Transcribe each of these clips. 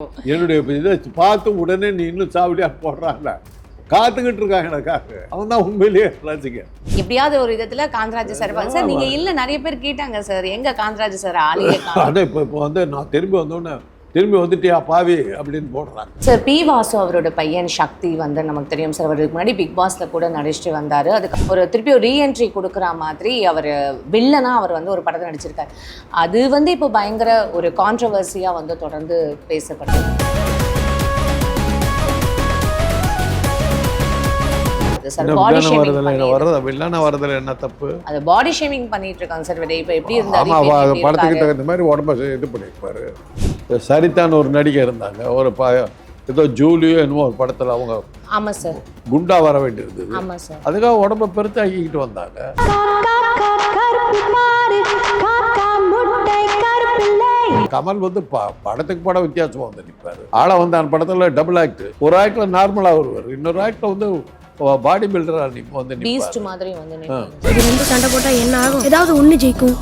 என்னுடைய இதை பார்த்து உடனே நீ இன்னும் சாவடியா போடுறாங்க காத்துக்கிட்டு இருக்காங்க எனக்காக அவன் தான் உண்மையிலேயே ரசிகன். எப்படியாவது ஒரு விதத்துல காந்தராஜ் சார் சார் நீங்க இல்ல நிறைய பேர் கேட்டாங்க சார் எங்க காந்தராஜ் சார் ஆளியே அதான் இப்போ வந்து நான் திரும்பி வந்தோடனே திரும்பி வந்துட்டியா பாவி அப்படின்னு போடுறாங்க. சார் பி வாசு அவரோட பையன் சக்தி வந்து நமக்கு தெரியும் சார். அவருக்கு முன்னாடி பிக் பாஸ்ல கூட நடிச்சுட்டு வந்தாரு. அதுக்கு ஒரு திருப்பி ஒரு ரீஎன்ட்ரி கொடுக்குற மாதிரி அவர் வில்லனா அவர் வந்து ஒரு படத்தை நடிச்சிருக்காரு. அது வந்து இப்போ பயங்கர ஒரு கான்ட்ரவர்சியா வந்து தொடர்ந்து பேசப்பட்டது. என்ன தப்பு? அது பாடி ஷேமிங் பண்ணிட்டு இருக்காங்க சார். இப்ப எப்படி இருந்தாரு படத்துக்கு தகுந்த மாதிரி உடம்ப இது பண்ணிருப்பாரு. சரிதான் ஒரு நடிகை இருந்தாங்க, ஒரு ஏதோ ஜூலியோ என்னமோ ஒரு படத்துல அவங்க ஆமா சார் குண்டா வர வேண்டியிருந்தது. ஆமா சார். அதுக்காக உடம்ப பெருத்தாக்கிக்கிட்டு வந்தாங்க. கமல் வந்து படத்துக்கு படம் வித்தியாசமா வந்து நிற்பாரு. ஆளை வந்து அந்த படத்துல டபுள் ஆக்ட், ஒரு ஆக்ட்ல நார்மலா வருவார், இன்னொரு ஆக்ட்ல வந்து பாடி பில்டரா வந்து பீஸ்ட் மாதிரி வந்து இது ரெண்டு சண்டை போட்டா என்ன ஆகும்? ஏதாவது ஒண்ணு ஜெயிக்கும்.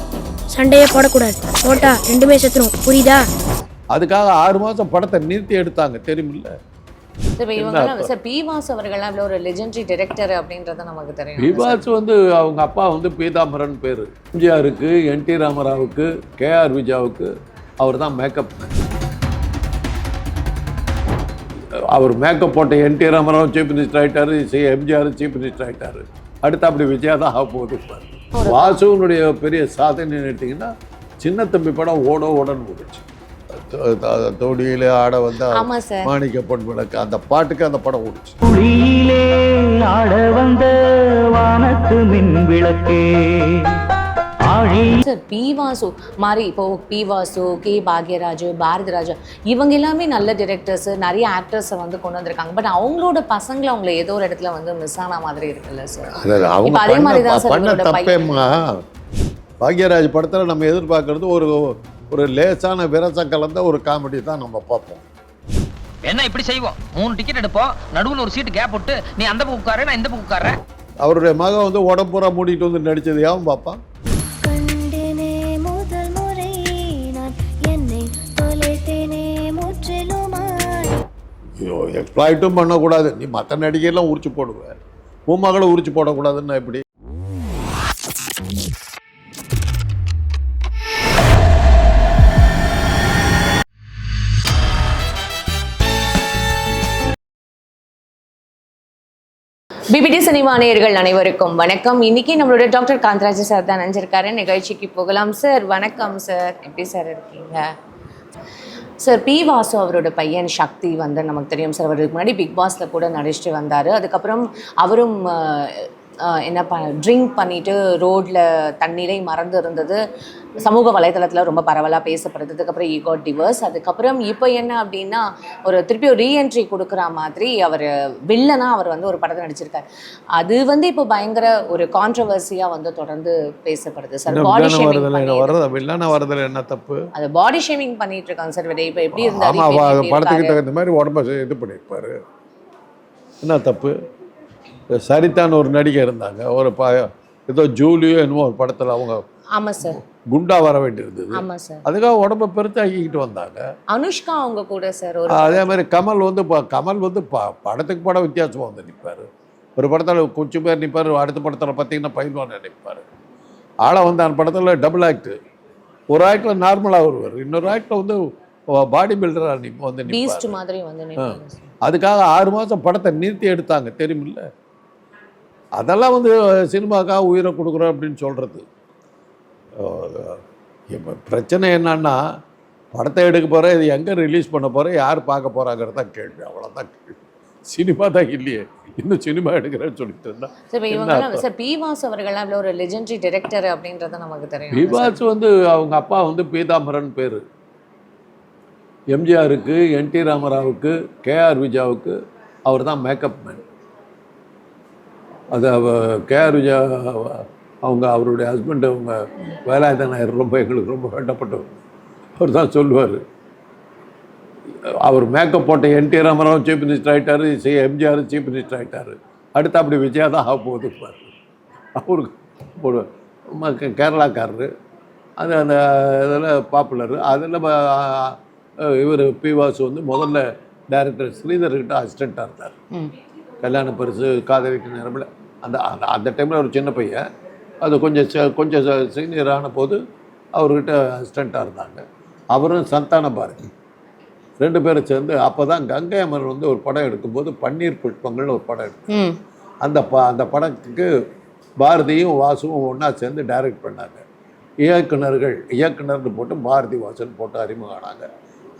சண்டையே போடக்கூடாது, போட்டா ரெண்டுமே செத்துரும். புரியுதா? அதுக்காக 6 மாசம் படத்தை நிறுத்தி எடுத்தாங்க, தெரியுமில்ல? சார் பி வாசு அவர்கள் ஒரு லெஜெண்டரி டைரக்டர் அப்படின்றது நமக்கு தெரியும். பி வாசு வந்து அவங்க அப்பா வந்து பீதாம்பரன் பேரு. எம்ஜிஆருக்கு, என் டி ராமராவுக்கு, KR விஜயாவுக்கு அவர் தான் மேக்கப். அவர் மேக்கப் போட்ட N T Rama Rao chief minister ஆகிட்டாரு, எம்ஜிஆர் சீஃப் மினிஸ்டர் ஆகிட்டாரு. அடுத்து அப்படி விஜயா தான் ஆக போகுது. வாசுவனுடைய பெரிய சாதனை எடுத்தீங்கன்னா சின்ன தம்பி படம் ஓடன்னு போடுச்சு. தோடியில ஆட வந்த மாணிக்க பொன் விளக்கு, அந்த பாட்டுக்கு அந்த படம் ஓடிச்சு. ஆட வந்த வானத்து மின் விளக்கே. சார் பி வாசு மாதிரி இப்போ பி வாசு, கே பாக்யராஜ், பாரதிராஜா இவங்க எல்லாமே நல்ல டிரெக்டர்ஸ், நிறைய ஆக்டர்ஸை வந்து கொண்டு வந்திருக்காங்க. பட் அவங்களோட பசங்களை அவங்கள ஏதோ ஒரு இடத்துல வந்து மிஸ் ஆன மாதிரி இருக்குல்ல சார். அதே மாதிரி தான் சார் பாக்யராஜ் படத்தில் நம்ம எதிர்பார்க்கறது ஒரு லேசான விரசம் கலந்த ஒரு காமெடி தான் நம்ம பார்ப்போம். என்ன இப்படி செய்வோம், 3 டிக்கெட் எடுப்போம், நடுவில் ஒரு சீட்டு கேப் போட்டு நீ அந்த பக்கம் உட்கார, நான் இந்த பக்கம் உட்காரேன். அவருடைய மகன் வந்து உடம்புறா மூடிட்டு வந்து நடிச்சது யாவும் பார்ப்பான். எக்ஸ்ப்ளாய்ட்டும் பண்ணக்கூடாது, நீ மற்ற நடிகையெல்லாம் உரிச்சு போடுவேன், உன் மகளை உரிச்சு போடக்கூடாதுன்னா எப்படி? பிபிடி சினிமா நேயர்கள் அனைவருக்கும் வணக்கம். இன்னைக்கு நம்மளோட டாக்டர் காந்தராஜ் சார் தான் நினைஞ்சிருக்காரு. நிகழ்ச்சிக்கு போகலாம். சார் வணக்கம் சார், எப்படி சார் இருக்கீங்க? சார் பி வாசு அவரோட பையன் சக்தி வந்து நமக்கு தெரியும் சார். அவருக்கு முன்னாடி பிக் பாஸ்ல கூட நடிச்சுட்டு வந்தார். அதுக்கப்புறம் அவரும் என்ன ட்ரிங்க் பண்ணிட்டு ரோட்ல தண்ணீரை மறந்து இருந்தது சமூக வலைதளத்தில் ரொம்ப பரவலாக பேசப்படுது. அதுக்கப்புறம் ஈ காட் டிவோர்ஸ். அதுக்கப்புறம் இப்போ என்ன அப்படின்னா ஒரு திருப்பி ஒரு ரீஎன்ட்ரி கொடுக்குற மாதிரி அவர் வில்லனா அவர் வந்து ஒரு படத்தை நடிச்சிருக்காரு. அது வந்து இப்போ பயங்கர ஒரு கான்ட்ரவர்சியாக வந்து தொடர்ந்து பேசப்படுது சார். பாடி ஷேமிங் என்ன தப்பு? அது பாடி ஷேமிங் பண்ணிட்டு இருக்காங்க சார். இப்போ எப்படி இருந்தாரு படத்துக்கு தகுந்த மாதிரி உடம்ப இது பண்ணியிருப்பாரு. என்ன தப்பு? சரிதான் ஒரு நடிகை இருந்தாங்க, ஒரு ஏதோ ஜூலியோ என்னமோ ஒரு படத்துல அவங்க ஆமா சார் குண்டா வர வேண்டியிருந்தது. ஆமா சார். அதுக்காக உடம்ப பெருத்தாக்கிக்கிட்டு வந்தாங்க. அனுஷ்கா அவங்க கூட சார். அதே மாதிரி கமல் வந்து படத்துக்கு படம் வித்தியாசமா வந்து நிற்பாரு. ஒரு படத்துல கொஞ்சம் பேர் நிற்பாரு, அடுத்த படத்துல பார்த்தீங்கன்னா பயில்வான் நினைப்பாரு. ஆளை வந்து அந்த படத்துல டபுள் ஆக்ட், ஒரு ஆக்ட்ல நார்மலா வருவார், இன்னொரு ஆக்ட்ல வந்து பாடி பில்டரா வந்து பீஸ்ட் மாதிரி வந்து. அதுக்காக 6 மாசம் படத்தை நிறுத்தி எடுத்தாங்க, தெரியுமில்ல? அதெல்லாம் வந்து சினிமாக்காக உயிரை கொடுக்குறோம் அப்படின்னு சொல்கிறது. இப்போ பிரச்சனை என்னன்னா, படத்தை எடுக்க போகிறேன், இது எங்கே ரிலீஸ் பண்ண போகிறேன், யார் பார்க்க போகிறாங்கிறது தான் கேள்வி. அவ்வளோதான் கேள்வி. சினிமா தான் இல்லையே, இன்னும் சினிமா எடுக்கிறேன்னு சொல்லிட்டு இருந்தா. சார் பி வாசு அவர்கள் ஒரு லெஜெண்டரி டைரக்டர் அப்படின்றது நமக்கு தெரியும். பி வாசு வந்து அவங்க அப்பா வந்து பீதாம்பரன் பேர். எம்ஜிஆருக்கு, என் டி ராமராவுக்கு, KR விஜயாவுக்கு அவர் தான் மேக்கப் மேன். அது KR விஜயா அவங்க அவருடைய ஹஸ்பண்ட் அவங்க வேலாயுத நாயர் ரொம்ப எங்களுக்கு ரொம்ப வேண்டப்பட்டவர். அவர் தான் சொல்லுவார், அவர் மேக்கப் போட்ட N T Rama Rao chief minister ஆகிட்டாரு, எம்ஜிஆர் சீஃப் மினிஸ்டர் ஆகிட்டாரு. அடுத்து அப்படி விஜயா தான் ஆக போகுது. அவருக்கு கேரளாக்காரரு, அது அந்த இதில் பாப்புலரு. அதில் இவர் பி வாசு வந்து முதல்ல டைரக்டர் ஸ்ரீதர்கிட்ட அசிஸ்டண்ட்டாக இருந்தார். கல்யாண பரிசு, காதலிக்கு நேரமில் அந்த அந்த டைமில் ஒரு சின்ன பையன். அது கொஞ்சம் சீனியர் ஆன போது அவர்கிட்ட அசிஸ்டண்ட்டாக இருந்தாங்க. அவரும் சந்தான பாரதி 2 பேரும் சேர்ந்து அப்போ தான் கங்கை அமரன் வந்து ஒரு படம் எடுக்கும்போது பன்னீர் புஷ்பங்கள்னு ஒரு படம் எடுத்து அந்த படத்துக்கு பாரதியும் வாசுவும் ஒன்றா சேர்ந்து டைரக்ட் பண்ணாங்க. இயக்குனர்னு போட்டு பாரதி வாசன் போட்டு அறிமுகம் ஆனாங்க.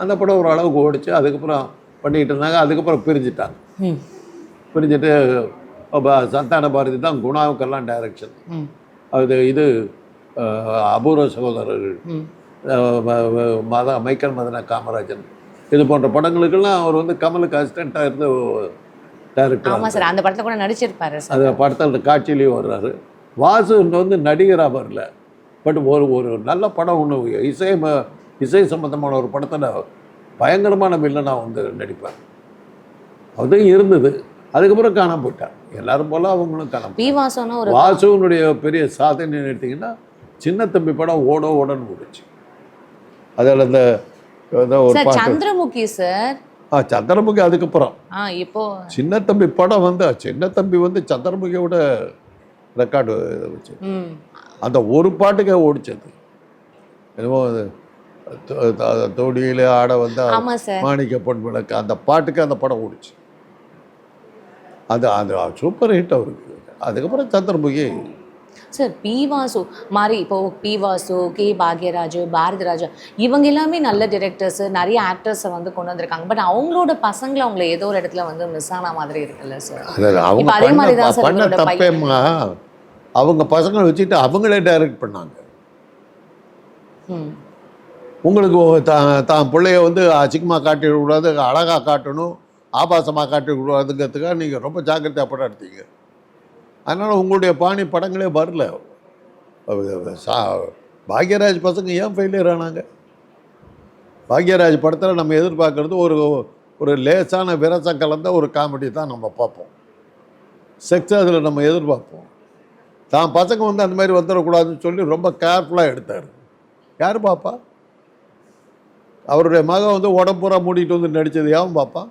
அந்த படம் ஒரு அளவுக்கு ஓடிச்சு. அதுக்கப்புறம் பண்ணிக்கிட்டு இருந்தாங்க. அதுக்கப்புறம் பிரிஞ்சுட்டாங்க. பிரிஞ்சுட்டு சந்தான பாரதி தான் குணாவுக்கெல்லாம் டைரக்ஷன். இது அபூர்வ சகோதரர்கள், மைக்கேல் மதன காமராஜன், இது போன்ற படங்களுக்கெல்லாம் அவர் வந்து கமலுக்கு அசிஸ்டண்ட்டாக இருந்து டைரக்டர். ஆமாம் சார், அந்த படத்தில் கூட நடிச்சிருப்பாரு. அந்த படத்தில் காட்சியிலையும் வர்றாரு. வாசு வந்து நடிகராக வரல, பட் ஒரு நல்ல படம் ஒன்று இசை சம்பந்தமான ஒரு படத்தில் பயங்கரமான வில்லனாக வந்து நடிப்பார். அதுவும் இருந்தது. அதுக்கப்புறம் காணாம போயிட்டார். எல்லாரும் போல அவங்களும் காணாம. பி வாசுனா ஒரு வாசுனுடைய பெரிய சாதனை எடுத்தீங்கன்னா சின்ன தம்பி படம் ஓடன்னு போடுச்சு. அதில் அந்த ஒரு சந்திரமுகி சார். சந்திரமுகி அதுக்கப்புறம் இப்போ சின்ன தம்பி படம் வந்து சின்ன தம்பி வந்து சந்திரமுகியோட ரெக்கார்டு வச்சு அந்த ஒரு பாட்டுக்கே ஓடிச்சது. என்னமோ தோடியில் ஆட வந்த மாணிக்க பொன் விளக்கு அந்த பாட்டுக்கு அந்த படம் ஓடிச்சு. அது சூப்பர் ஹிட் அவருக்கு. அதுக்கப்புறம் சந்திரமுகி சார் பி வாசு மாதிரி இப்போ பி வாசு, கே பாக்யராஜ், பாரதிராஜா இவங்க எல்லாமே நல்ல டிரெக்டர்ஸ், நிறைய ஆக்டர்ஸை வந்து கொண்டு வந்திருக்காங்க. பட் அவங்களோட பசங்களை அவங்கள ஏதோ ஒரு இடத்துல வந்து மிஸ் ஆன மாதிரி இருக்குல்ல சார். அவங்க பண்ண தப்பேம்மா. அவங்க பசங்களை வச்சுட்டு அவங்களே டைரக்ட் பண்ணாங்க. உங்களுக்கு தான் பிள்ளைய வந்து அசிங்கமாக காட்டிடக்கூடாது, அழகாக காட்டணும், ஆபாசமாக காட்டிடக்கூடாதுங்கிறதுக்காக நீங்கள் ரொம்ப ஜாக்கிரதையாக படம் எடுத்தீங்க. அதனால் உங்களுடைய பாணி படங்களே வரல. பாக்யராஜ் பசங்க ஏன் ஃபெயிலியர் ஆனாங்க? பாக்யராஜ் படத்தில் நம்ம எதிர்பார்க்குறது ஒரு லேசான விரசம் கலந்த ஒரு காமெடி தான் நம்ம பார்ப்போம். செக்ஸ் அதில் நம்ம எதிர்பார்ப்போம். தான் பசங்க வந்து அந்த மாதிரி வந்துடக்கூடாதுன்னு சொல்லி ரொம்ப கேர்ஃபுல்லாக எடுத்தார். யார் பாப்பா? அவருடைய மகன் வந்து உடம்புறா மூடிட்டு வந்து நடித்தது யாவும் பாப்பா?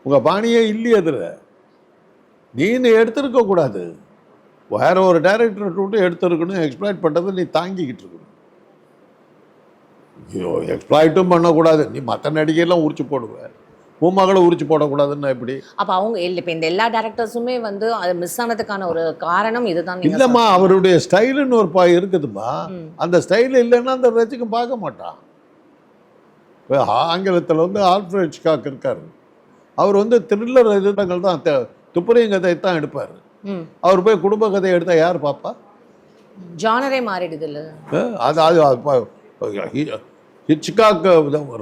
உங்கள் பாணியே இல்லையே அதில். நீ எடுத்துருக்கக்கூடாது. வேற ஒரு டைரக்டரை விட்டு எடுத்துருக்கணும். எக்ஸ்ப்ளாய்ட் பண்ணுறது நீ தாங்கிக்கிட்டு இருக்கணும். எக்ஸ்ப்ளாய்ட்டும் பண்ணக்கூடாது. நீ மற்ற நடிகையெல்லாம் உரிச்சு போடுவேன், உன் மகளை உரிச்சு போடக்கூடாதுன்னா எப்படி? அப்போ அவங்க இப்போ இந்த எல்லா டேரக்டர்ஸுமே வந்து அது மிஸ் ஆனதுக்கான ஒரு காரணம் இதுதான். இல்லைம்மா, அவருடைய ஸ்டைலுன்னு ஒரு இருக்குதுமா. அந்த ஸ்டைல் இல்லைன்னா அந்த ரசிகம் பார்க்க மாட்டான். ஆங்கிலத்தில் வந்து ஆல்ஃபிரட் ஹிட்ச்காக் இருக்கார். அவர் வந்து த்ரில்லர் எதிர்த்தங்கள் தான், துப்புரையும் கதையை தான் எடுப்பார். அவர் போய் குடும்ப கதையை எடுத்தால் யார் பாப்பா? ஜானரே மாறிடுது இல்லை அது ஹிட்ச்காக்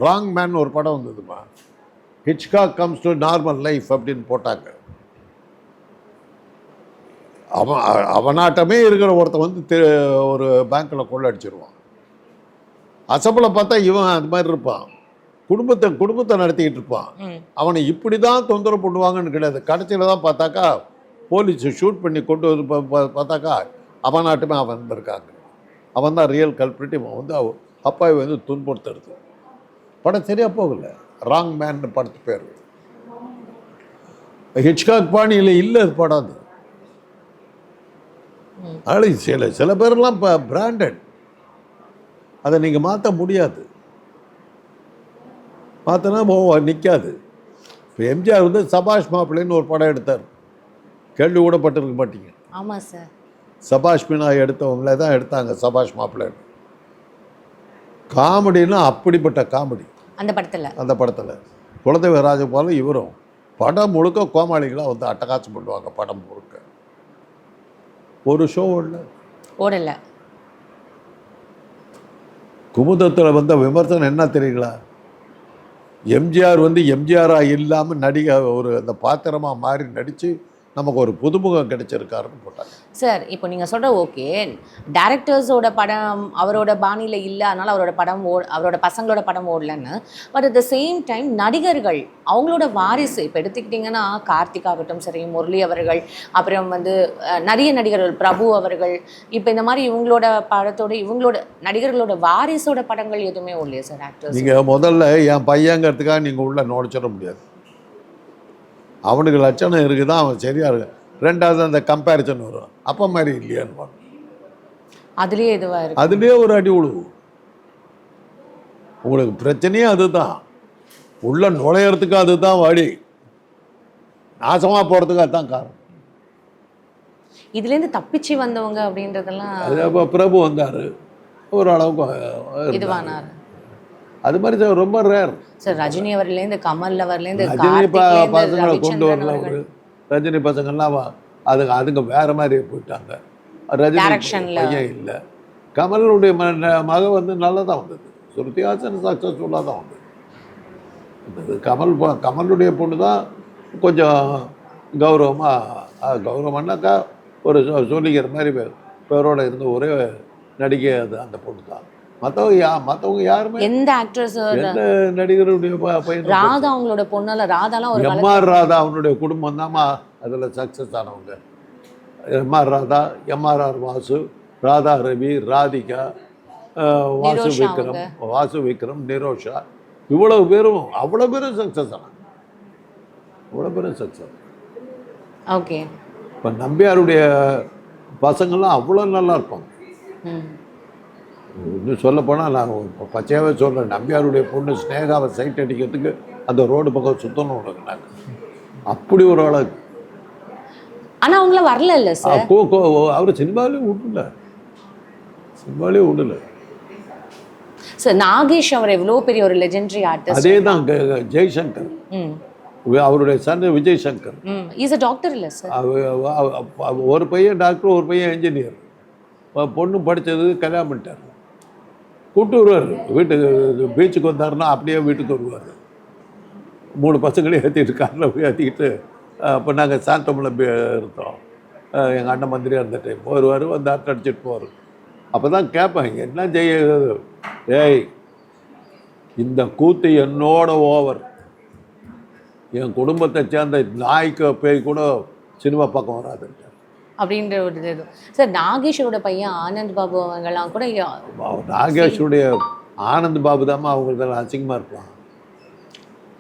ராங் மேன் ஒரு படம் வந்ததுமா. Hitchcock comes to normal life அப்படின்னு போட்டாங்க. அவனாட்டமே இருக்கிற ஒருத்தன் வந்து ஒரு பேங்க்கில் கொள்ளடிச்சிருவான். அசம்பில் பார்த்தா இவன் அது மாதிரி இருப்பான். குடும்பத்தை நடத்திக்கிட்டு இருப்பான். அவனை இப்படி தான் தொந்தரவு பண்ணுவாங்கன்னு கிடையாது. கடைசியில் தான் பார்த்தாக்கா போலீஸை ஷூட் பண்ணி கொண்டு வந்து பார்த்தாக்கா அவனாட்டமே அவன் இருந்திருக்காங்க. அவன் தான் ரியல் கல்பிரிட்டி. அவன் வந்து அப்பாவை வந்து துன்புறுத்துறது. படம் சரியாக போகலை. ராங் மேன் படத்து பேர். ஹிட்ச்காக் பாணியில் இல்லை அது படம். அது சில பேரெல்லாம் இப்போ பிராண்டட். அதை நீங்கள் மாற்ற முடியாது. மாற்றினா நிற்காது. இப்போ எம்ஜிஆர் வந்து சபாஷ் மாப்பிள்ளைன்னு ஒரு படம் எடுத்தார். கேள்வி கூட பட்டிருக்க மாட்டீங்க. ஆமாம் சார். சபாஷ் மீனா எடுத்தவங்களே தான் எடுத்தாங்க சபாஷ் மாப்பிள்ளைன்னு. காமெடின்னா அப்படிப்பட்ட காமெடி அந்த படத்தில் குலதெய்வ ராஜபால இவரும் படம் முழுக்க கோமாளிகளாக வந்து அட்டகாசம் பண்ணுவாங்க. படம் முழுக்க ஒரு ஷோ ஓடல. குமுதத்தில் வந்த விமர்சனம் என்ன தெரியுங்களா? எம்ஜிஆர் வந்து எம்ஜிஆராக இல்லாமல் அந்த பாத்திரமாக மாறி நடித்து நமக்கு ஒரு புதுமுகம் கிடைச்சிருக்காருன்னு போட்டாங்க. சார் இப்போ நீங்கள் சொல்கிற ஓகே, டேரக்டர்ஸோட படம் அவரோட பாணியில் இல்லை, அதனால் அவரோட பசங்களோட படம் ஓடலன்னு. But at the same time நடிகர்கள் அவங்களோட வாரிசு இப்போ எடுத்துக்கிட்டிங்கன்னா கார்த்திக் ஆகட்டும் சரி, முரளி அவர்கள், அப்புறம் வந்து நிறைய நடிகர்கள், பிரபு அவர்கள், இப்போ இந்த மாதிரி இவங்களோட படத்தோட இவங்களோட நடிகர்களோட வாரிசோட படங்கள் எதுவுமே ஓடலையே சார் ஆக்டர்ஸ்? நீங்கள் முதல்ல என் பையங்கிறதுக்காக நீங்கள் உள்ளே நுழைச்சிட முடியாது. அவனுக்கு லட்சணம் இருக்குது தான், அவன் சரியாக இருக்கு. ரெண்டாவது அந்த கம்பேரிசன் வரும், அப்போ மாதிரி இல்லையான்னு. அதுலேயே இதுவாக இருக்கு, அதுலேயே ஒரு அடி விழுவும். உங்களுக்கு பிரச்சனையே அதுதான், உள்ள நுழையிறதுக்கு அதுதான் வழி, நாசமாக போகிறதுக்கு அதுதான் காரணம். இதுலேருந்து தப்பிச்சு வந்தவங்க அப்படின்றதெல்லாம் அது அப்போ பிரபு வந்தார், ஓரளவுக்கு இதுவானார். அது மாதிரி சார் ரொம்ப ரேர். சார் ரஜினி அவர்லேருந்து கமல் அவர்லேருந்து ரஜினி பசங்களை கொண்டு வரல, ஒரு ரஜினி பசங்கள்லாம் அதுங்க வேற மாதிரி போயிட்டாங்க. ரஜினி பையன் இல்லை. கமலுடைய மக வந்து நல்லா தான் வந்தது, ஸ்ருதிஹாசன் சக்ஸஸ்ஃபுல்லாக தான் வந்தது. கமலுடைய பொண்ணு தான் கொஞ்சம் கௌரவமானாக்கா ஒரு சொல்லிக்கிற மாதிரி பேரோட இருந்த ஒரே நடிகை அது அந்த பொண்ணு தான். மற்றவங்க யாருமே எந்த ஆக்ட்ரஸ், எந்த நடிகருடைய பையன் ராதா அவங்களோட பொண்ணால, ராதாலாம் ஒரு எம்ஆர் ராதா அவனுடைய குடும்பம் தான்மா அதில் சக்ஸஸ் ஆனவங்க. எம்ஆர் ராதா, எம்ஆர்ஆர் வாசு, ராதா ரவி, ராதிகா, வாசு விக்ரம், நிரோஷா, இவ்வளோ பேரும் அவ்வளோ பேரும் சக்ஸஸ் ஆனாங்க, அவ்வளோ பேரும் சக்ஸஸ். ஓகே. இப்போ நம்பியாருடைய பசங்கள்லாம் அவ்வளோ நல்லா இருப்பாங்க. இன்னும் சொல்லப்போனால் நான் பச்சையாகவே சொல்கிறேன், நம்பியாருடைய பொண்ணு ஸ்னேகாவை சைட் அடிக்கிறதுக்கு அந்த ரோடு பக்கம் சுத்தணும் நாங்கள், அப்படி ஒரு அளவுக்கு. ஆனால் அவங்கள வரல இல்லை சார், அவர் சினிமாவிலே விடல. சார் நாகேஷ் அவர் எவ்வளோ பெரிய ஒரு லெஜெண்டரி ஆர்டிஸ்ட். அதே தான் ஜெய்சங்கர், அவருடைய son Vijay Shankar is a doctor இல்லை சார். ஒரு பையன் டாக்டர், ஒரு பையன் என்ஜினியர். பொண்ணு படித்தது கல்யாணம் பண்ணிட்டார், கூப்பிட்டு வருவார் வீட்டுக்கு. பீச்சுக்கு வந்தாருன்னா அப்படியே வீட்டுக்கு வருவார். 3 பசங்களையும் ஏற்றிட்டு காரில் போய் ஏற்றிக்கிட்டு. அப்போ நாங்கள் சாந்தமில் இருந்தோம், எங்கள் அண்ணன் மந்திரியாக இருந்த டைம். வருவார், வந்து அரட்டை அடிச்சுட்டு போவார். அப்போ தான் கேட்பேன், என்ன செய்ய, ஏய் இந்த கூத்து என்னோட ஓவர், என் குடும்பத்தை சேர்ந்த நாய்க்கு பேய் கூட சினிமா பக்கம் வராதுன்ட்டு அப்படின்ற ஒரு இது. சார் நாகேஷோட பையன் ஆனந்த் பாபு அவங்கெல்லாம் கூட, நாகேஷுடைய ஆனந்த் பாபு தாம்மா அவங்களுக்கு அசிங்கமாக இருப்பான்.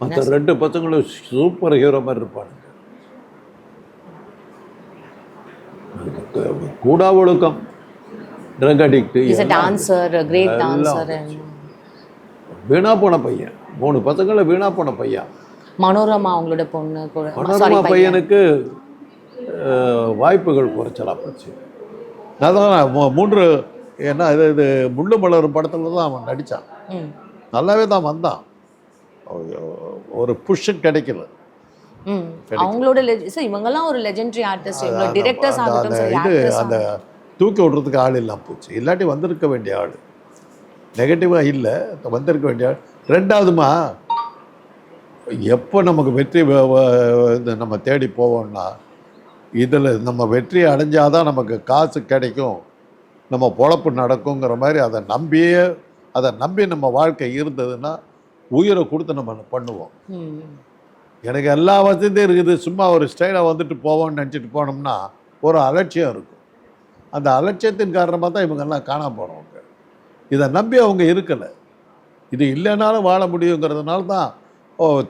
மற்ற 2 பசங்களும் சூப்பர் ஹீரோ மாதிரி இருப்பானுங்க. கூடா ஒழுக்கம், drug addict, dancer, great dancer, வீணா போன பையன். 3 பசங்கள வீணா போன பையன். மனோரமா அவங்களோட பொண்ணு கூட. மனோரமா பையனுக்கு வாய்ப்புகள் குறைச்சலாக போச்சு. அதான் 3 ஏன்னா இது முள்ளு மலர் படத்தில் தான் அவன் நடித்தான், நல்லாவே தான் வந்தான். ஒரு புஷ் கிடைக்கல. அவங்களோட இவங்கெல்லாம் ஒரு லெஜெண்டரி ஆர்டிஸ்ட், இவங்க டைரக்டர்ஸ் ஆகட்டும் சரி, இது அந்த தூக்கி விடுறதுக்கு ஆள் இல்லாம போச்சு. இல்லாட்டி வந்திருக்க வேண்டிய ஆள், நெகட்டிவாக இல்லை, வந்திருக்க வேண்டிய ஆள். ரெண்டாவதுமா, எப்போ நமக்கு வெற்றி நம்ம தேடி போவோம்னா, இதில் நம்ம வெற்றி அடைஞ்சாதான் நமக்கு காசு கிடைக்கும், நம்ம பொழப்பு நடக்குங்கிற மாதிரி அதை நம்பி நம்ம வாழ்க்கை இருந்ததுன்னா உயிரை கொடுத்து நம்ம பண்ணுவோம். எனக்கு எல்லா வசதியும் இருக்குது, சும்மா ஒரு ஸ்டைலாக வந்துட்டு போவோம்னு நினச்சிட்டு போனோம்னா ஒரு அலட்சியம் இருக்கும். அந்த அலட்சியத்தின் காரணமாக தான் இவங்கெல்லாம் காணாம போகிறவங்க. இதை நம்பி அவங்க இருக்கலை. இது இல்லைனாலும் வாழ முடியுங்கிறதுனால தான்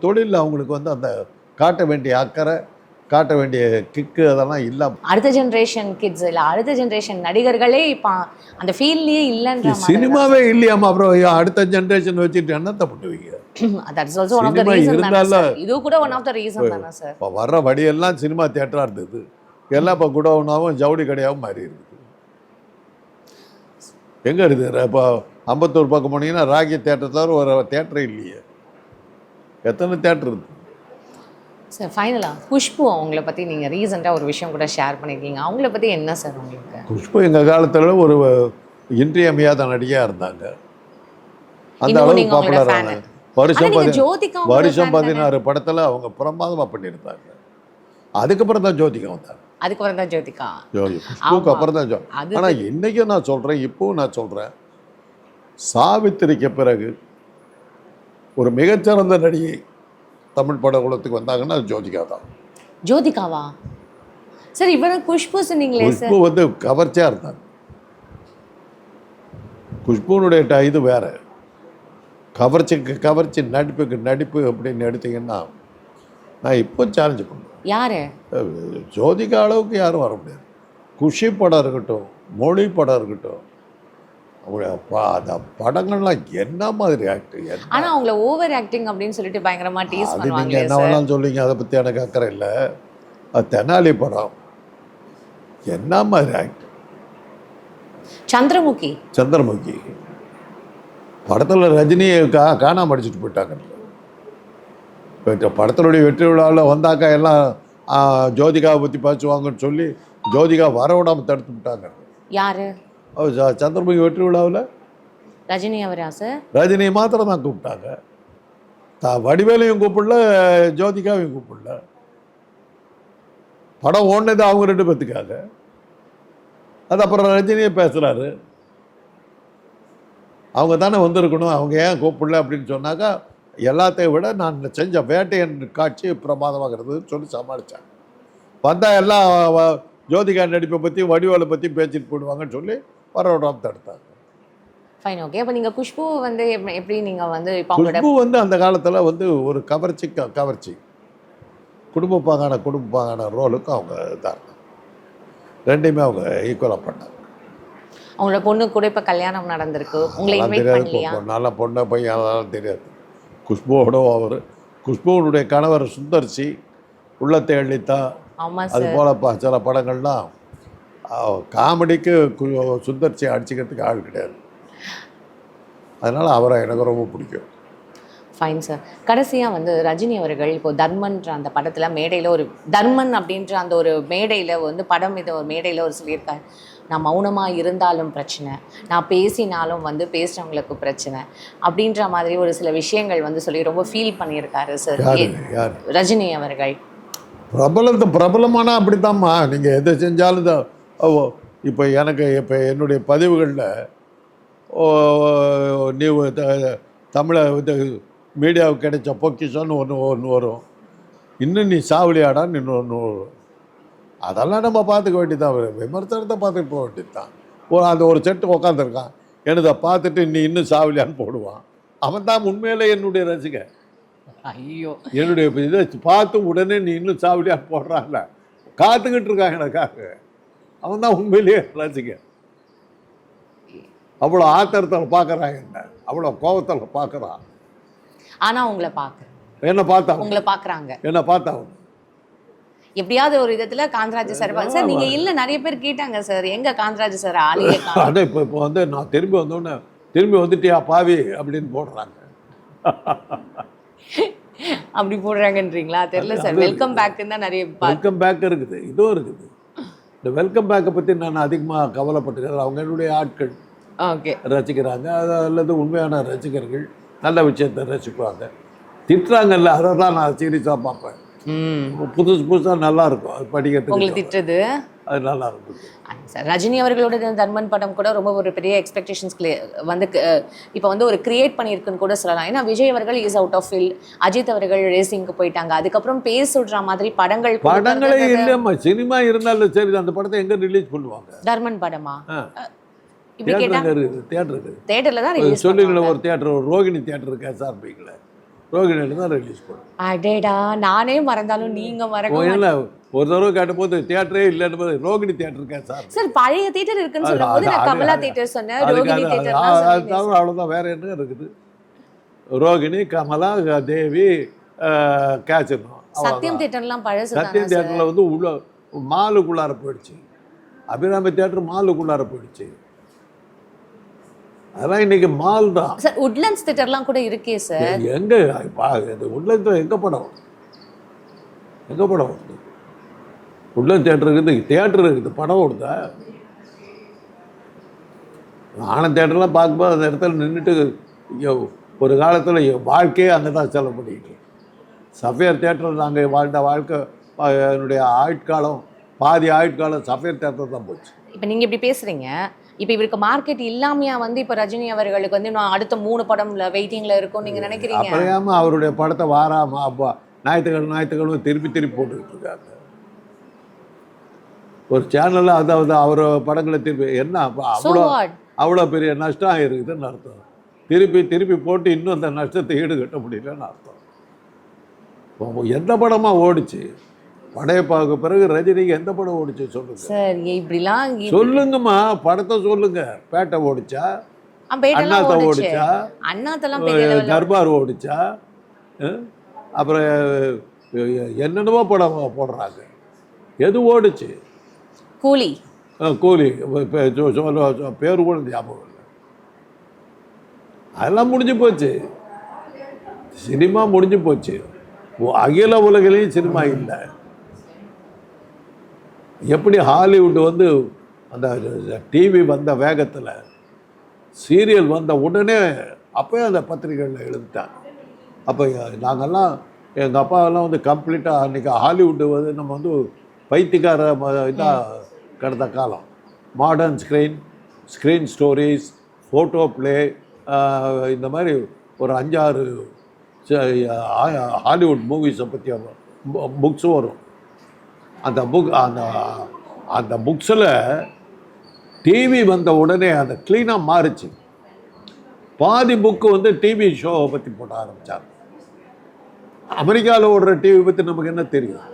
தொழிலில் அவங்களுக்கு வந்து அந்த காட்ட வேண்டிய அக்கறை, காட்ட வேண்டிய கிக்கு அதெல்லாம் இல்லாமல் அடுத்த ஜென்ரேஷன் கிட்ஸ் இல்லை, அடுத்த ஜென்ரேஷன் நடிகர்களே இப்போ அந்த ஃபீல்ட்லேயே இல்லைன்ற சினிமாவே இல்லையாமா. அப்புறம் அடுத்த ஜென்ரேஷன் வச்சுட்டு என்னத்தை பண்ணுவீங்க? That's also one of the reason தான. இது கூட ஒன் ஆஃப் தி ரீசன் தான சார். இப்போ வர்ற வழியெல்லாம் சினிமா தியேட்டராக இருந்தது, எல்லாம் இப்போ குடோனாவும் ஜவுளி கடையாகவும் மாறி இருக்குது. எங்கே இருக்குது? இப்போ அம்பத்தூர் பக்கம் போனீங்கன்னா ராகி தேட்டர் தவிர ஒரு தேட்டரே இல்லையே. எத்தனை தேட்டர் இருக்குது சார்? ஃபைனலாக குஷ்பு அவங்கள பற்றி நீங்கள் ரீசெண்டாக ஒரு விஷயம் கூட ஷேர் பண்ணியிருக்கீங்க, அவங்கள பற்றி என்ன சார் உங்களுக்கு? குஷ்பு எங்கள் காலத்தில் ஒரு இன்றியமையாத நடிகையாக இருந்தாங்க. அந்த அளவுக்கு பாப்புலரான வருஷம் 16 படத்தில் அவங்க பிரமாதமாக பண்ணியிருந்தாங்க. அதுக்கப்புறம் தான் ஜோதிகா வந்தார். அதுக்கப்புறம் தான் ஜோதிகா. குஷ்புக்கு அப்புறம் தான் ஆனால் இன்றைக்கும் நான் சொல்கிறேன், இப்போவும் நான் சொல்கிறேன், சாவித்திரிக்கு பிறகு ஒரு மிகச்சிறந்த நடிகை தமிழ் படகுலத்துக்கு வந்தாங்கன்னா அது ஜோதிகா தான். ஜோதிகாவா சார்? இவரை குஷ்பு சொன்னீங்களே சார். குஷ்பு வந்து கவர்ச்சியாக இருந்தாங்க. குஷ்புனுடைய இது வேறு, கவர்ச்சி, நடிப்புக்கு நடிப்பு அப்படின்னு எடுத்தீங்கன்னா நான் இப்போ சேலஞ்சு பண்ணுவேன். யாரு? ஜோதிகா அளவுக்கு யாரும் வர முடியாது. குஷி படம் இருக்கட்டும், மொழி படம் இருக்கட்டும், அந்த படங்கள்லாம் என்ன மாதிரி ஆக்டிங். ஆனா அவங்கள ஓவர் ஆக்டிங் அப்படின்னு சொல்லிட்டு பயங்கரமா டீஸ் அது பண்ணுவாங்க. நீங்கள் என்ன வேணாலும் சொல்லிங்க, அதை பற்றி எனக்கு அக்கறை இல்லை. அது தெனாலி படம் என்ன மாதிரி ஆக்டிங். சந்திரமுகி படத்தில் ரஜினியை காணாம அடிச்சுட்டு போயிட்டாங்க. படத்தினுடைய வெற்றி விழாவில் வந்தாக்கா எல்லாம் ஜோதிகாவை பற்றி பேசுவாங்கன்னு சொல்லி ஜோதிகா வர விடாமல் தடுத்து விட்டாங்க. யாரு? சந்திரமுகி வெற்றி விழாவில் ரஜினி அவரா சார்? ரஜினியை மாத்திரம் தான் கூப்பிட்டாங்க. வடிவேலையும் கூப்பிடல, ஜோதிகாவையும் கூப்பிடல. படம் ஓடினது அவங்க 2 பேத்துக்காக. அது அப்புறம் ரஜினியே பேசுகிறாரு, அவங்க தானே வந்திருக்கணும், அவங்க ஏன் கூப்பிடல அப்படின்னு சொன்னாக்கா, எல்லாத்தையும் விட நான் செஞ்ச வேட்டையன் காட்சி பிரமாதமாகிறதுன்னு சொல்லி சமாளித்தாங்க. வந்தால் எல்லாம் ஜோதிகா நடிப்பை பற்றி வடிவேலை பற்றி பேசிட்டு போடுவாங்கன்னு சொல்லி வர விடாமல் தடுத்தாங்க. Fine, okay. அப்போ நீங்கள் குஷ்பு வந்து எப்படி நீங்கள் வந்து இப்போ குஷ்பு வந்து அந்த காலத்தில் வந்து ஒரு கவர்ச்சி குடும்பப்பாங்கான ரோலுக்கு அவங்க தான் ரெண்டையுமே அவங்க ஈக்குவலாக பண்ணாங்க. அவங்களோட பொண்ணு கூட இப்போ கல்யாணம் நடந்திருக்கு, உங்களை இன்வைட் பண்ணலையா? நல்ல பொண்ணை பையன் அதெல்லாம் தெரியாது. குஷ்புவனுடைய கணவர் சுந்தர்சி, உள்ளத்தை அள்ளித்தா, அது போல் சில படங்கள்லாம் காமெடிக்கு சுந்தர்சி அடிச்சுக்கிறதுக்கு ஆள் கிடையாது. அதனால் அவரை எனக்கு ரொம்ப பிடிக்கும். Fine sir. கடைசியாக வந்து ரஜினி அவர்கள் இப்போ தர்மன்ற அந்த படத்தில் மேடையில் ஒரு தர்மன் அப்படின்ற அந்த ஒரு மேடையில் வந்து படம் இது ஒரு மேடையில் ஒரு சொல்லியிருக்காரு, நான் மௌனமாக இருந்தாலும் பிரச்சனை, நான் பேசினாலும் வந்து பேசுகிறவங்களுக்கு பிரச்சனை அப்படின்ற மாதிரி ஒரு சில விஷயங்கள் வந்து சொல்லி ரொம்ப ஃபீல் பண்ணியிருக்காரு சார் ரஜினி அவர்கள். பிரபலமான அப்படித்தாம்மா, நீங்கள் எதை செஞ்சாலும் தான். இப்போ என்னுடைய பதிவுகளில் நீ தமிழை மீடியாவுக்கு கிடைச்ச பொக்கிஷன்னு ஒன்று வரும், இன்னும் நீ சாவலியாடான்னு இன்னொன்று வரும். அதெல்லாம் நம்ம பார்த்துக்க வேண்டியதான், விமர்சனத்தை பார்த்துட்டு போக வேண்டியது தான். அந்த ஒரு செட்டு உட்காந்துருக்கான், எனதை பார்த்துட்டு நீ இன்னும் சாவலியான்னு போடுவான். அவன் தான் உண்மையிலே என்னுடைய ரசிகன். ஐயோ, என்னுடைய இதை பார்த்து உடனே நீ இன்னும் சாவலியான்னு போடுறான்ல, காத்துக்கிட்டு இருக்காங்க எனக்காக. அவன் தான் உண்மையிலேயே ரசிகன். அவ்வளோ ஆத்திரத்தில் பார்க்குறான், என்ன அவ்வளோ கோபத்தில் பார்க்குறான். ஆனால் உங்களை பார்க்குறேன், என்ன பார்த்தா உங்களை பார்க்குறாங்க, என்ன பார்த்தா எப்படியாவது ஒரு விதத்தில் காந்தராஜ் சார் சார் நீங்கள் இல்லை நிறைய பேர் கேட்டாங்க சார் எங்க காந்தராஜ் சார் ஆளியே. அதான் இப்போ வந்து நான் திரும்பி வந்தோடனே திரும்பி வந்துட்டியா பாவி அப்படின்னு போடுறாங்க. அப்படி போடுறாங்கன்றீங்களா? தெரியல சார். வெல்கம் பேக்குன்னு தான் நிறைய வெல்கம் பேக் இருக்குது, இதுவும் இருக்குது. இந்த வெல்கம் பேக்கை பற்றி நான் அதிகமாக கவலைப்பட்டுக்கிறேன். அவங்க என்னுடைய ஆட்கள் ரசிக்கிறாங்க, அது அல்லது உண்மையான ரசிகர்கள் நல்ல விஷயத்தை ரசிப்பாங்க. திட்டுறாங்கல்ல, அதை தான் நான் சீரியஸாக பார்ப்பேன். புதுசாக நல்லா இருக்கும் அது படிக்கிறதுக்கு. உங்களுக்கு திட்டுறது அது நல்லா இருக்கும் சார். ரஜினி அவர்களோட தர்மன் படம் கூட ரொம்ப ஒரு பெரிய எக்ஸ்பெக்டேஷன்ஸ் வந்து இப்போ வந்து ஒரு கிரியேட் பண்ணியிருக்குன்னு கூட சொல்லலாம். ஏன்னா விஜய் அவர்கள் is out of field, Ajith அவர்கள் ரேசிங்க்கு போயிட்டாங்க, அதுக்கப்புறம் பேசுடுற மாதிரி படங்களே இல்லையம்மா. சினிமா இருந்தாலும் சரி, அந்த படத்தை எங்கே ரிலீஸ் பண்ணுவாங்க? தர்மன் படமா? தியேட்டர்ல தான் ரிலீஸ் சொல்லுங்கள. ஒரு தியேட்டர், ஒரு ரோகிணி தியேட்டர் இருக்கு SRPல, ரோகிணியில தான் ரிலீஸ் பண்ணுவோம். அடேடா, நானே மறந்தாலும் நீங்க மறக்கல. ஒரு தடவை கேட்டபோது தியேட்டரே இல்லைன்னு போது ரோகிணி தியேட்டர் இருக்கா சார்? பழைய தியேட்டர் இருக்குன்னு சொல்லும்போது நான் கமலா தியேட்டர் சொன்னேன், ரோகிணி தியேட்டர் அவ்வளவுதான். வேற என்ன இருக்குது? ரோகிணி, கமலா, தேவி, கேச்சனும். சத்தியம் தியேட்டர்லாம் பழசு. சத்தியம் தியேட்டர்ல வந்து உள்ள மாலுக்குள்ளார போயிடுச்சு, அபிராமி தியேட்டர் மாலுக்குள்ளார போயிடுச்சு. அதெல்லாம் இன்னைக்கு மால் தான் சார். உட்லண்ட்ஸ் தியேட்டர்லாம் கூட இருக்கே சார். எங்க உட்லண்ட்ஸ் எங்க படம் வருது? உட்லண்ட் தியேட்டர் இருக்குது, தியேட்டர் இருக்குது, படம் ஓடுதா? ஆனந்த் தியேட்டர்லாம் பார்க்கும்போது அந்த இடத்துல நின்றுட்டு ஒரு காலத்தில் வாழ்க்கையே அங்கே தான் செலவு பண்ணிக்கிட்டு. சஃபியர் தியேட்டரில் நாங்கள் வாழ்ந்த வாழ்க்கை என்னுடைய ஆயுட்காலம் பாதி ஆயுட்காலம் சஃபேர் தேட்டர் தான் போச்சு. இப்போ நீங்கள் இப்படி பேசுகிறீங்க, இப்போ இவருக்கு மார்க்கெட் இல்லாமையா வந்து இப்போ ரஜினி அவர்களுக்கு வந்து நான் அடுத்த 3 படம்ல வெயிட்டிங்கில் இருக்கும்னு நீங்கள் நினைக்கிறீங்க? அப்புறம் அவருடைய படத்தை வாராமல் அப்போ ஞாயிற்றுக்கிழமை திருப்பி போட்டுக்கிட்டு இருக்காங்க ஒரு சேனலில். அதாவது அவர் படங்களை திருப்பி என்ன அவ்வளோ பெரிய நஷ்டம் ஆகிருக்குதுன்னு அர்த்தம். திருப்பி போட்டு இன்னும் அந்த நஷ்டத்தை ஈடுகட்ட முடியலன்னு அர்த்தம். எந்த படமாக ஓடிச்சு படையப்பாவுக்கு பிறகு ரஜினிக்கு எந்த படம் ஓடிச்சு சொல்லுங்க சார்? இப்படிலாம் சொல்லுங்கம்மா, படத்தை சொல்லுங்க. பேட்டை ஓடிச்சா, அண்ணாத்த ஓடிச்சா, தர்பார் ஓடிச்சா, அப்புறம் என்னென்னவோ படம் போடுறாங்க. எது ஓடிச்சு? கூலி பேரு கூட ஞாபகம் இல்லை. அதெல்லாம் முடிஞ்சு போச்சு. சினிமா முடிஞ்சு போச்சு. அகில உலகிலையும் சினிமா இல்லை. எப்படி ஹாலிவுட் வந்து அந்த டிவி வந்த வேகத்தில் சீரியல் வந்த உடனே அப்போயே அந்த பத்திரிகைகளில் எழுதிட்டாங்க. அப்போ நாங்கள்லாம் எங்கள் அப்பாவெல்லாம் வந்து கம்ப்ளீட்டாக அன்றைக்கி ஹாலிவுட்டு வந்து நம்ம வந்து பைத்தியக்கார இதாக கடந்த காலம். Modern screen stories, photo play, இந்த மாதிரி ஒரு 5-6 ஹாலிவுட் மூவிஸை பற்றி புக்ஸ் வரும். அந்த புக்ஸில் டிவி வந்த உடனே அந்த க்ளீனாக மாறிச்சு. பாதி புக்கு வந்து டிவி ஷோவை பற்றி போட ஆரம்பித்தாங்க. அமெரிக்காவில் ஓடுற டிவி பற்றி நமக்கு என்ன தெரியும்?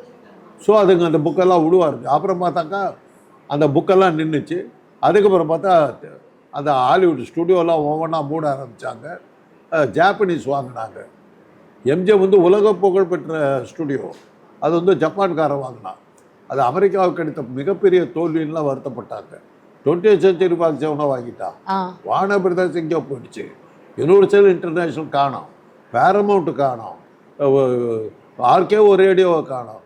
ஸோ அதுங்க அந்த புக்கெல்லாம் விடுவாருங்க. அப்புறம் பார்த்தாக்கா அந்த புக்கெல்லாம் நின்றுச்சு. அதுக்கப்புறம் பார்த்தா அந்த ஹாலிவுட் ஸ்டுடியோலாம் ஒவ்வொன்றா மூட ஆரம்பித்தாங்க. ஜாப்பனீஸ் வாங்கினாங்க. எம்ஜிஎம் வந்து உலக புகழ்பெற்ற ஸ்டுடியோ, அது வந்து ஜப்பான்காரன் வாங்கினான். அது அமெரிக்காவுக்கு கிடைத்த மிகப்பெரிய தோல்வின்லாம் வருத்தப்பட்டாங்க. 20th Century Fox எவனோ வாங்கிட்டான். வார்னர் பிரதர்ஸ் எங்கேயோ போயிடுச்சு. யுனிவர்சல் இன்டர்நேஷ்னல் காணோம், பேரமௌண்ட்டு காணோம், ஆர்கேஓ ரேடியோவை காணோம்.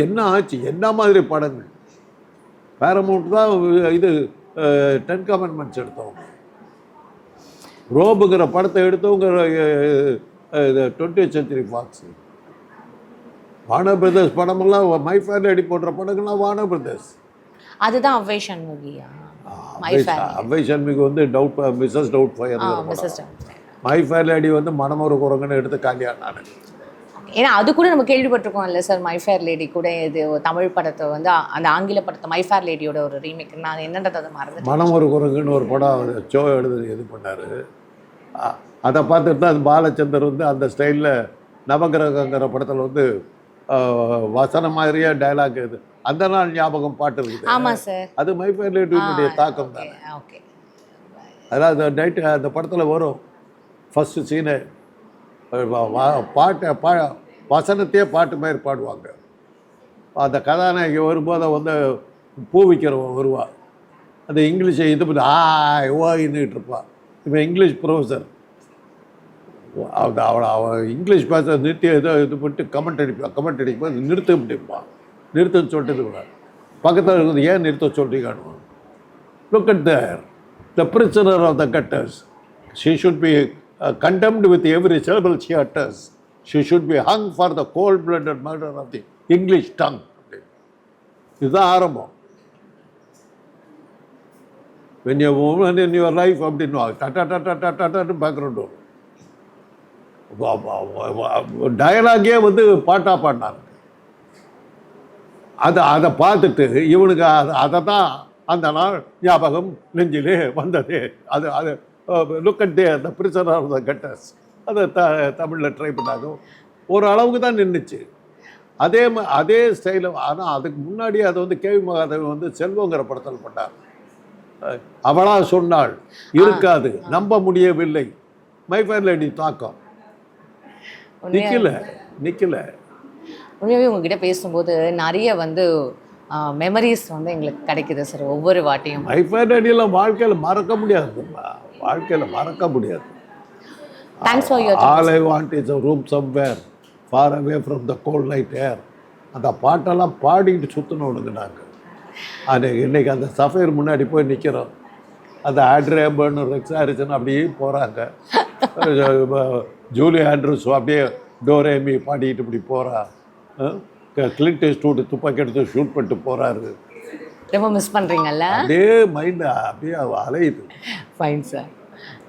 என்ன ஆச்சு? என்ன மாதிரி படங்கள்? பேரமௌண்ட் தான் இது 10 Commandments எடுத்தவங்க. ரோபுங்கிற படத்தை எடுத்தவங்க 20th Century Fox. Warner brothers படமெல்லாம் மை ஃபேர் லேடி போடுற படங்கள்லாம் வார்னர் பிரதர்ஸ். அதுதான் அவ்வை சண்முகியா? அவ்வை சண்முகி வந்து Mrs doubtfire. My fair lady வந்து மனமொரு குரங்குன்னு எடுத்து காலியானானு. ஏன்னா அது கூட நம்ம கேள்விப்பட்டிருக்கோம் இல்லை சார்? மை ஃபேர் லேடி கூட இது தமிழ் படத்தை வந்து அந்த ஆங்கில படத்தை மை ஃபேர் லேடியோட ஒரு ரீமேக். நான் என்னன்றது அதை மறந்து. மனமொரு குரங்குன்னு ஒரு படம் ஷோ இது பண்ணார். அதை பார்த்துட்டு தான் அது பாலச்சந்தர் வந்து அந்த ஸ்டைலில் நவகிரகங்கிற படத்தில் வந்து வசனம் மாதிரியே டைலாக் இது அந்த நாள் ஞாபகம் பாட்டு இருக்குது. ஆமாம் சார். அது மை ஃபேர் லேடியினுடைய தாக்கம் தான். ஓகே. அதாவது நைட்டு அந்த படத்தில் வரும் ஃபஸ்ட்டு சீனு வசனத்தையே பாட்டு மாதிரி பாடுவாங்க. அந்த கதாநாயகி வரும்போது வந்து பூ விற்கிறவன் வருவாள். அந்த இங்கிலீஷை இது பண்ணி ஓயின்னுட்டு இருப்பாள். இப்போ இங்கிலீஷ் ப்ரொஃபஸர் அவள் இங்கிலீஷ் பேச நிறுத்தி ஏதோ இது பண்ணிட்டு கமெண்ட் அடிக்கும்போது நிறுத்த முடியுமா? நிறுத்தன்னு சொல்லிட்டு கூட பக்கத்தில் இருக்குது. ஏன் நிறுத்த சொல்கிறீங்கன்னு. Look at there the prisoner of the cutters. She should be condemned with every syllable she utters. She should be hung for the cold-blooded murder of the English tongue. இதுதான் ஆரம்பம். when you woman in your life அப்படின்னா டட்டு background வரும். டயலாகே வந்து பாட்டாக பாடினாங்க. அதை பார்த்துட்டு இவனுக்கு அதை தான் அந்த நாள் ஞாபகம் நெஞ்சிலே வந்தது. அது look at the prisoner of the cutters. அதை தமிழில் ட்ரை பண்ணாங்க. ஒரு அளவுக்கு தான் நின்றுச்சு. அதே ஸ்டைலில். ஆனால் அதுக்கு முன்னாடி அதை வந்து கேவி மகாதேவன் வந்து செல்வங்கிற படத்தில் பண்ணார். அவளா சொன்னாள் இருக்காது, நம்ப முடியவில்லை, மை ஃபேர் லேடி தாக்கம் நிக்கல. உண்மையாகவே உங்ககிட்ட பேசும்போது நிறைய வந்து மெமரிஸ் வந்து எங்களுக்கு கிடைக்குது சார் ஒவ்வொரு வாட்டியும். மை ஃபேர் லேடியெல்லாம் வாழ்க்கையில் மறக்க முடியாது. Thanks for your all I want is a room somewhere far away from the cold night air. அந்த பாட்டெல்லாம் பாடிக்கிட்டு சுற்றணுங்க நாங்கள். அது இன்றைக்கி அந்த சஃபைர் முன்னாடி போய் நிற்கிறோம். அந்த ஆட்ரேபர்னு ரெக்ஸ் ஹாரிசன் அப்படியே போகிறாங்க. ஜூலி ஆண்ட்ரூஸ் அப்படியே டோரேமி பாடிட்டு இப்படி போகிறா, கிளின்ட் ஈஸ்ட்வுட் துப்பாக்கி எடுத்து ஷூட் பண்ணிட்டு போகிறாரு. ரொம்ப மிஸ் பண்ணுறீங்கல்ல? அப்படியே மைண்டு அப்படியே அலையுது. ஃபைன் சார்,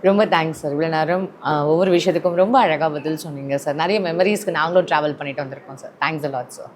ரொம்ப தேங்க்ஸ் சார். இவ்வளோ நேரம் ஒவ்வொரு விஷயத்துக்கும் ரொம்ப அழகாக பதில் சொன்னீங்க சார். நிறைய மெமரிஸ்க்கு நாங்களும் ட்ராவல் பண்ணிட்டு வந்திருக்கோம் sir. Thanks a lot sir.